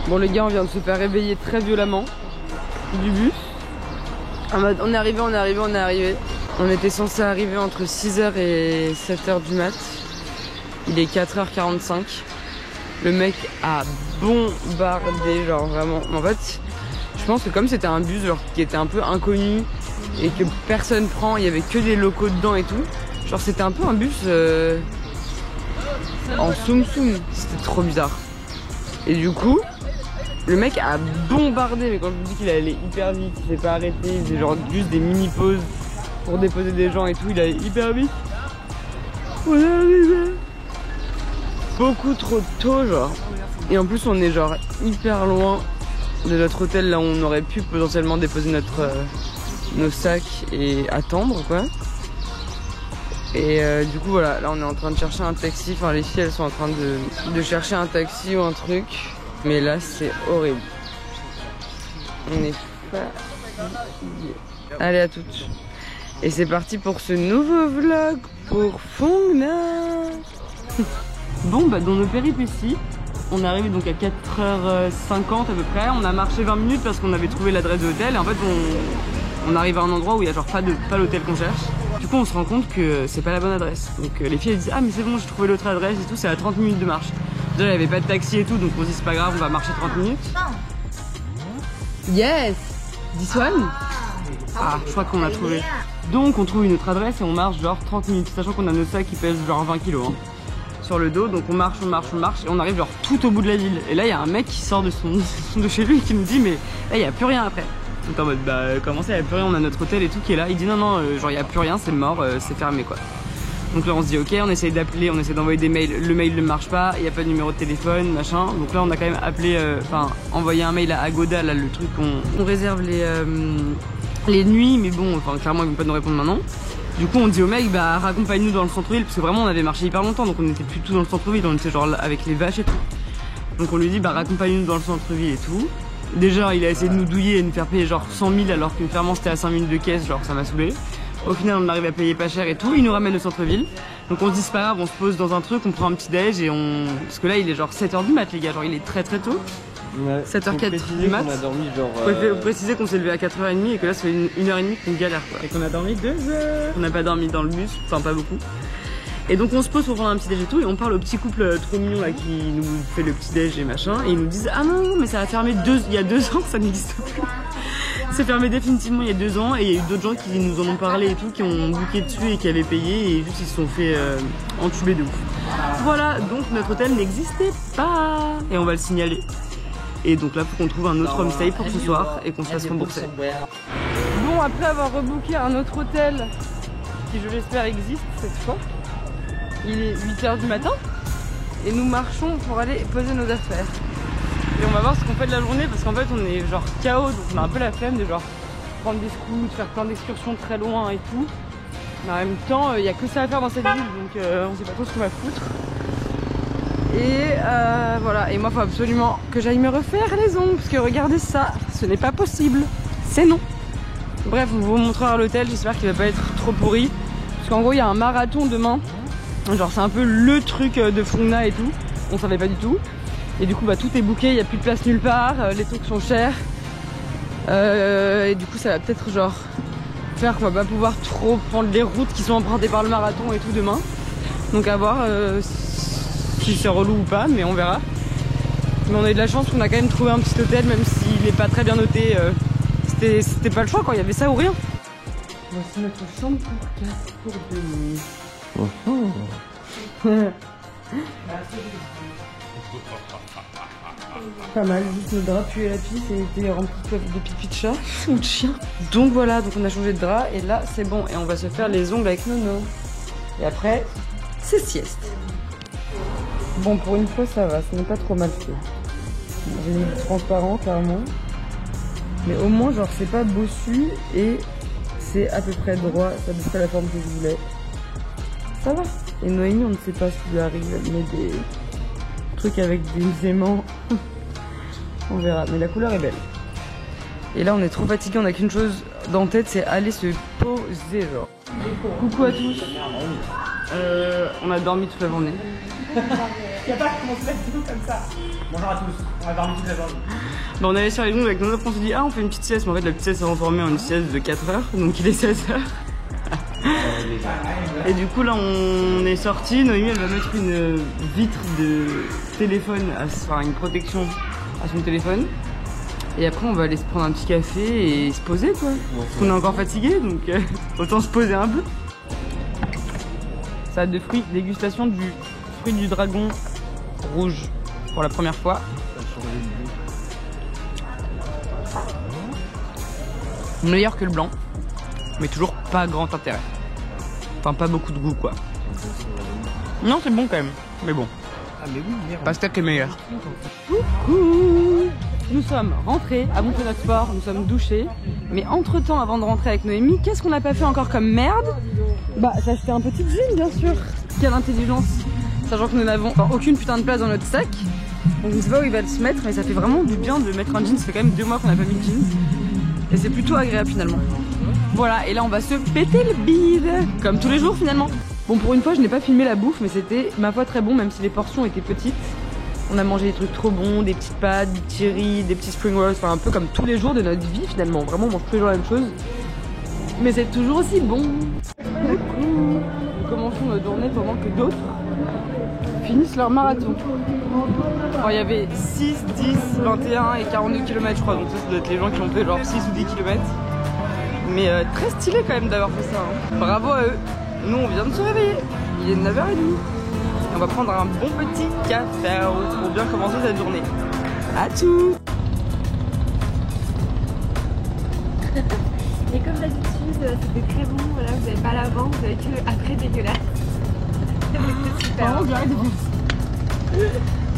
Bon les gars, on vient de se faire réveiller très violemment du bus. On est arrivé. On était censé arriver entre 6h et 7h du mat. Il est 4h45. Le mec a bombardé, genre vraiment. En fait, je pense que comme c'était un bus genre, qui était un peu inconnu et que personne prend, il y avait que des locaux dedans et tout. Genre c'était un peu un bus en soum soum. C'était trop bizarre. Et du coup, le mec a bombardé. Mais quand je vous dis qu'il allait hyper vite, il s'est pas arrêté. Il faisait genre juste des mini pauses pour déposer des gens et tout. Il allait hyper vite. On est arrivé beaucoup trop tôt genre. Et en plus on est genre hyper loin de notre hôtel, là où on aurait pu potentiellement déposer nos sacs et attendre quoi. Et du coup voilà, là on est en train de chercher un taxi. Enfin les filles elles sont en train de chercher un taxi ou un truc. Mais là c'est horrible. On est fatigués. Allez à toutes. Et c'est parti pour ce nouveau vlog pour Phong Nha. Bon bah dans nos péripéties, on est arrivé donc à 4h50 à peu près. On a marché 20 minutes parce qu'on avait trouvé l'adresse de l'hôtel. Et en fait on arrive à un endroit où il y a genre pas l'hôtel qu'on cherche. Du coup on se rend compte que c'est pas la bonne adresse. Donc les filles elles disent ah mais c'est bon, j'ai trouvé l'autre adresse et tout, c'est à 30 minutes de marche. Déjà il n'y avait pas de taxi et tout, donc on se dit c'est pas grave, on va marcher 30 minutes. Yes, this one. Ah je crois qu'on a trouvé. Donc on trouve une autre adresse et on marche genre 30 minutes, sachant qu'on a nos sacs qui pèsent genre 20 kilos hein, sur le dos. Donc on marche et on arrive genre tout au bout de la ville. Et là il y a un mec qui sort de chez lui et qui nous dit mais là il n'y a plus rien après. Donc en mode bah comment ça il n'y a plus rien, on a notre hôtel et tout qui est là. Il dit non genre il n'y a plus rien, c'est mort, c'est fermé quoi. Donc là on se dit ok, on essaye d'appeler, on essaie d'envoyer des mails, le mail ne marche pas, il n'y a pas de numéro de téléphone, machin. Donc là on a quand même appelé, envoyé un mail à Agoda, là le truc on réserve les nuits, mais bon, enfin clairement ils vont pas nous répondre maintenant. Du coup on dit au mec bah raccompagne-nous dans le centre-ville, parce que vraiment on avait marché hyper longtemps, donc on était plus tout dans le centre-ville, on était genre là, avec les vaches et tout. Donc on lui dit bah raccompagne-nous dans le centre-ville et tout. Déjà il a essayé de nous douiller et de nous faire payer genre 100 000 alors que clairement c'était à 5 minutes de caisse, genre ça m'a saoulé. Au final on arrive à payer pas cher et tout, il nous ramène au centre-ville. Donc on se dit c'est pas grave, on se pose dans un truc, on prend un petit déj et on... Parce que là il est genre 7h du mat les gars, genre il est très tôt. Ouais, 7h04 du mat. On a dormi genre... Faut préciser qu'on s'est levé à 4h30 et que là ça fait 1h30 qu'on galère quoi. Et qu'on a dormi 2 heures. On n'a pas dormi dans le bus, enfin pas beaucoup. Et donc on se pose pour prendre un petit déj et tout et on parle au petit couple trop mignon là qui nous fait le petit déj et machin. Et ils nous disent ah non mais ça a fermé il y a 2 ans, ça n'existe plus. C'est fermé définitivement il y a 2 ans et il y a eu d'autres gens qui nous en ont parlé et tout, qui ont booké dessus et qui avaient payé et juste ils se sont fait entuber de ouf. Voilà, donc notre hôtel n'existait pas et on va le signaler. Et donc là, faut qu'on trouve un autre homestay pour ce soir et qu'on se fasse rembourser. Bon, après avoir rebooké un autre hôtel qui, je l'espère, existe cette fois, il est 8h du matin et nous marchons pour aller poser nos affaires. Et on va voir ce qu'on fait de la journée parce qu'en fait, on est genre KO, donc on a un peu la flemme de genre prendre des scouts, faire plein d'excursions très loin et tout. Mais en même temps, il n'y a que ça à faire dans cette ville, donc on sait pas trop ce qu'on va foutre. Et voilà, et moi il faut absolument que j'aille me refaire les ongles parce que regardez ça, ce n'est pas possible, c'est non. Bref, on vous montrera l'hôtel, j'espère qu'il va pas être trop pourri. Parce qu'en gros il y a un marathon demain, genre c'est un peu le truc de Phong Nha et tout, on savait pas du tout. Et du coup bah tout est booké, il n'y a plus de place nulle part, les trucs sont chers. Et du coup ça va peut-être genre faire qu'on va pas pouvoir trop prendre les routes qui sont empruntées par le marathon et tout demain. Donc à voir si c'est relou ou pas, mais on verra. Mais on a eu de la chance qu'on a quand même trouvé un petit hôtel, même s'il n'est pas très bien noté. C'était pas le choix quoi, il y avait ça ou rien. Voici notre chambre pour 4 pour 2 nuits. Pas mal, juste le drap puait la pisse et était rempli de pipi de chat ou de chien. Donc voilà, donc on a changé de drap et là c'est bon. Et on va se faire les ongles avec Nono. Et après, c'est sieste. Bon, pour une fois ça va, ce n'est pas trop mal fait. J'ai mis du transparent clairement. Mais au moins genre c'est pas bossu et c'est à peu près droit, c'est à peu près la forme que je voulais. Ça va. Et Noémie on ne sait pas ce qui lui arrive, elle met des trucs avec des aimants. On verra, mais la couleur est belle. Et là on est trop fatigué, on a qu'une chose dans la tête, c'est aller se poser genre. Coucou à tous. On a dormi toute la journée. Kata comment se lève tout comme ça. Bonjour à tous, on va dormir toute la journée. Bon, on allait sur les gonds avec nos offres, on s'est dit ah on fait une petite sieste, mais en fait la petite sieste s'est transformée en une sieste de 4 heures, donc il est 16 heures. Et du coup là on est sorti, Noémie elle va mettre une vitre de téléphone, enfin une protection à son téléphone. Et après on va aller se prendre un petit café et se poser quoi. Parce qu'on est encore fatigué donc autant se poser un peu. Salade de fruits, dégustation du fruit du dragon rouge pour la première fois. Meilleur que le blanc, mais toujours pas grand intérêt. Enfin pas beaucoup de goût quoi. Non c'est bon quand même, mais bon. Ah mais oui, merde. Pastèque est meilleur. Coucou. Nous sommes rentrés, à bouffer notre sport, nous sommes douchés. Mais entre temps, avant de rentrer avec Noémie, qu'est-ce qu'on n'a pas fait encore comme merde? Bah s'acheter un petit jean bien sûr. Quelle intelligence. Sachant que nous n'avons aucune putain de place dans notre sac. Donc je ne sais pas où il va se mettre, mais ça fait vraiment du bien de mettre un jean. Ça fait quand même 2 mois qu'on n'a pas mis de jean. Et c'est plutôt agréable finalement. Voilà, et là on va se péter le bide. Comme tous les jours finalement. Bon pour une fois je n'ai pas filmé la bouffe, mais c'était ma foi très bon même si les portions étaient petites. On a mangé des trucs trop bons, des petites pâtes, des petits riz, des petits spring rolls, enfin un peu comme tous les jours de notre vie finalement. Vraiment on mange tous les jours la même chose. Mais c'est toujours aussi bon. Coucou. Nous commençons notre journée pendant que d'autres finissent leur marathon. Alors, il y avait 6, 10, 21 et 42 km je crois, donc ça doit être les gens qui ont fait genre 6 ou 10 km. Mais très stylé quand même d'avoir fait ça. Hein. Bravo à eux. Nous on vient de se réveiller, il est 9h30. Et on va prendre un bon petit café pour bien commencer cette journée. À tout. Et comme d'habitude, c'était très bon, voilà, vous n'avez pas l'avant, vous avez que le après dégueulasse. C'était super.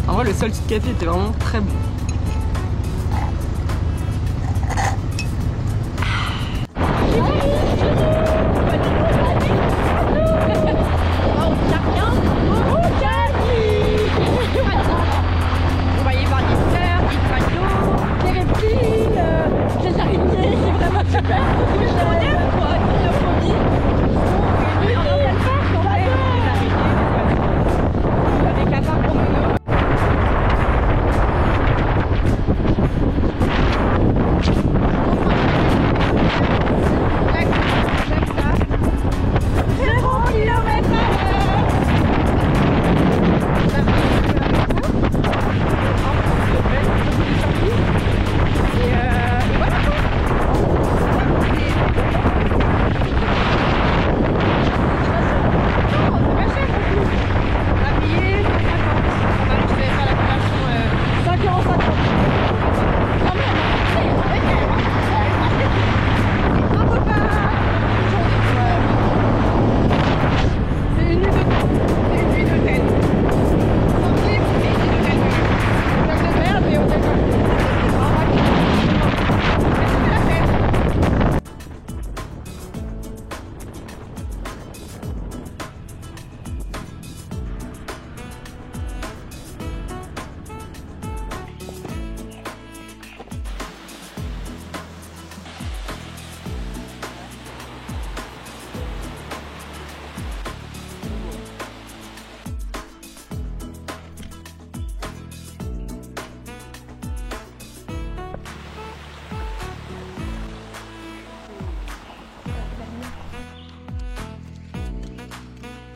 En vrai le seul petit café était vraiment très bon.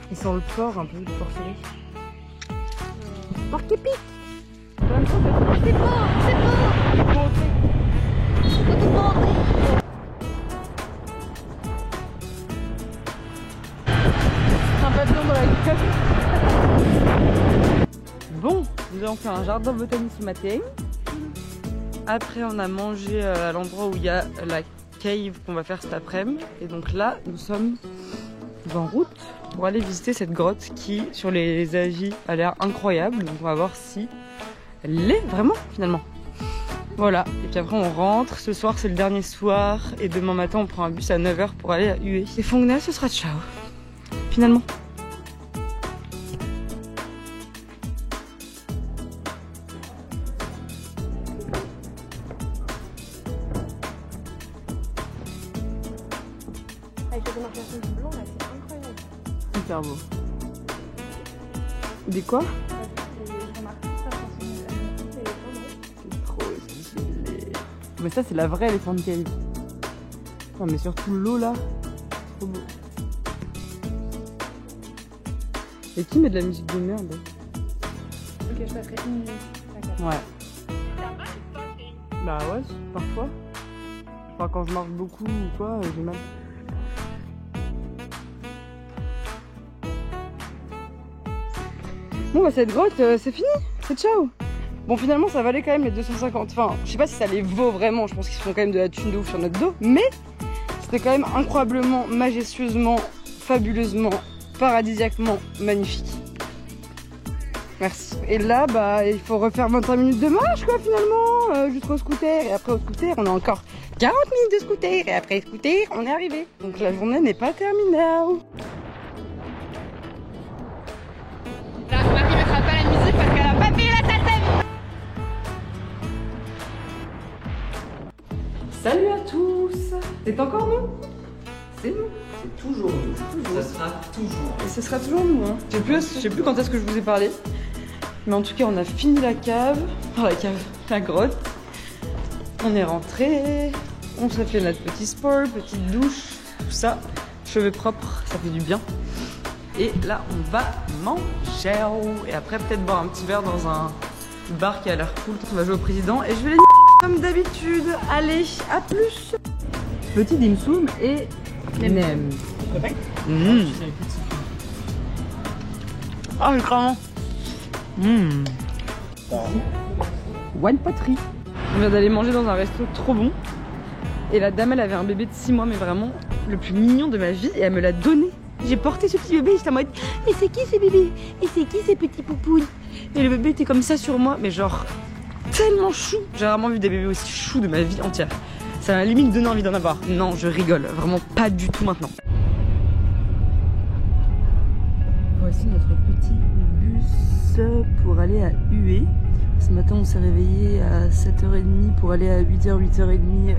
Il sent le porc un peu, le porcerie. Porc qui pique. C'est bon, c'est bon. Un papillon dans la gueule. Bon, nous avons fait un jardin botanique ce matin. Après on a mangé à l'endroit où il y a la cave qu'on va faire cet après-midi. Et donc là, nous sommes en route pour aller visiter cette grotte qui, sur les avis, a l'air incroyable. Donc on va voir si elle l'est vraiment finalement. Voilà, et puis après on rentre. Ce soir c'est le dernier soir et demain matin on prend un bus à 9h pour aller à Hue. Et Fongna ce sera ciao. Finalement. Avec la démarcation du blanc là, c'est incroyable. Super beau. Des quoi? Mais ça, c'est la vraie Elephant Cave. Non, mais surtout l'eau là, trop beau. Et qui met de la musique de merde? Ok, je passerai une minute. D'accord. Ouais. Bah ouais, parfois. Enfin, quand je marche beaucoup ou quoi, j'ai mal. Bon bah cette grotte, c'est fini, c'est ciao. Bon finalement ça valait quand même les 250, enfin je sais pas si ça les vaut vraiment, je pense qu'ils se font quand même de la thune de ouf sur notre dos, mais c'était quand même incroyablement, majestueusement, fabuleusement, paradisiaquement magnifique. Merci. Et là bah il faut refaire 25 minutes de marche quoi finalement, jusqu'au scooter, et après au scooter on a encore 40 minutes de scooter, et après scooter on est arrivé. Donc la journée n'est pas terminée. Là, Marie mettra pas la musique parce qu'elle a pas payé la salle. Salut à tous. C'est encore nous. C'est nous. C'est toujours nous. Ça sera toujours. Et ce sera toujours nous. Hein. Je sais plus quand est-ce que je vous ai parlé. Mais en tout cas, on a fini la cave. Enfin, la grotte. On est rentré. On s'est fait notre petit sport, petite douche, tout ça. Cheveux propres, ça fait du bien. Et là, on va manger. Et après, peut-être boire un petit verre dans un bar qui a l'air cool. On va jouer au président. Et je vais les comme d'habitude. Allez, à plus. Petit dim sum et nem. Ah, mais vraiment. One pottery. On vient d'aller manger dans un resto trop bon. Et la dame, elle avait un bébé de 6 mois, mais vraiment le plus mignon de ma vie. Et elle me l'a donné. J'ai porté ce petit bébé, j'étais en mode mais c'est qui ces bébés? Et c'est qui ces petits poupounes? Et le bébé était comme ça sur moi, mais genre tellement chou. J'ai vraiment vu des bébés aussi choux de ma vie entière. Ça m'a limite donné envie d'en avoir. Non, je rigole, vraiment pas du tout maintenant. Voici notre petit bus pour aller à Hué. Ce matin on s'est réveillé à 7h30 pour aller à 8h, 8h30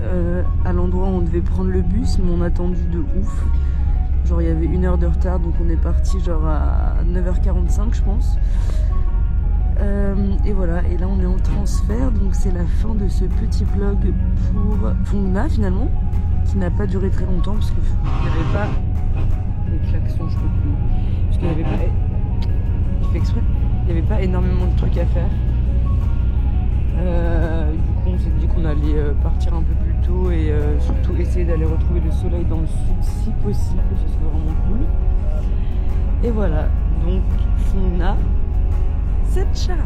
à l'endroit où on devait prendre le bus, mais on a attendu de ouf. Genre il y avait 1 heure de retard, donc on est parti genre à 9h45 je pense. Et voilà, et là on est en transfert, donc c'est la fin de ce petit vlog pour Fongna finalement, qui n'a pas duré très longtemps parce qu'il n'y avait pas les klaxons, je peux plus, parce qu'il n'y avait pas, je fais exprès, il n'y avait pas énormément de trucs à faire. Du coup on s'est dit qu'on allait partir un peu plus tôt et surtout essayer d'aller retrouver le soleil dans le sud si possible, ce serait vraiment cool. Et voilà, donc Fongna, c'est ciao.